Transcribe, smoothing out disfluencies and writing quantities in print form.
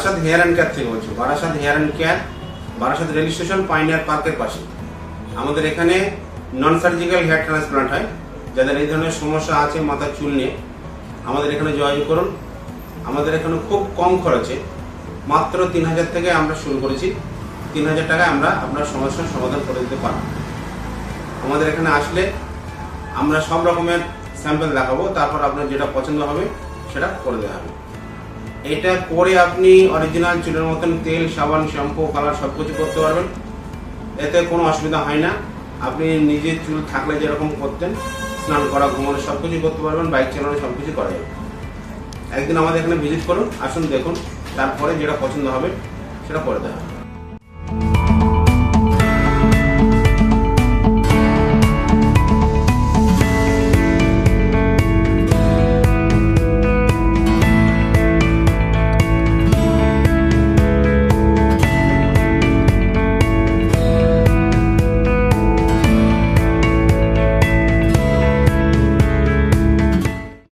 Barasat hair and care থেকে বলছি। Barasat hair and care, Barasat rail station, pioneer পার্কের পাশে। আমাদের এখানে নন সার্জিক্যাল হেয়ার ট্রান্সপ্লান্ট হয়। যাদের এই ধরনের সমস্যা আছে মাথার চুল নিয়ে, আমাদের এখানে যোগাযোগ করুন। আমাদের এখানে খুব কম খরচে, মাত্র 3000 থেকে আমরা শুরু করেছি। 3000 টাকায় আমরা আপনার সমস্যার সমাধান করে দিতে পারব। আমাদের এখানে আসলে আমরা সব রকমের স্যাম্পল দেখাবো, তারপর আপনার যেটা পছন্দ হবে সেটা করে দেওয়া হবে। এটা করে আপনি অরিজিনাল চুলের মতন তেল, সাবান, শ্যাম্পু, কালার সব কিছু করতে পারবেন। এতে কোনো অসুবিধা হয় না। আপনি নিজের চুল থাকলে যেরকম করতেন, স্নান করা, ঘুমানো সব কিছু করতে পারবেন, বাইক চালানো সব কিছু করা যাবে। একদিন আমাদের এখানে ভিজিট করুন, আসুন দেখুন, তারপরে যেটা পছন্দ হবে সেটা করে দেওয়া হবে।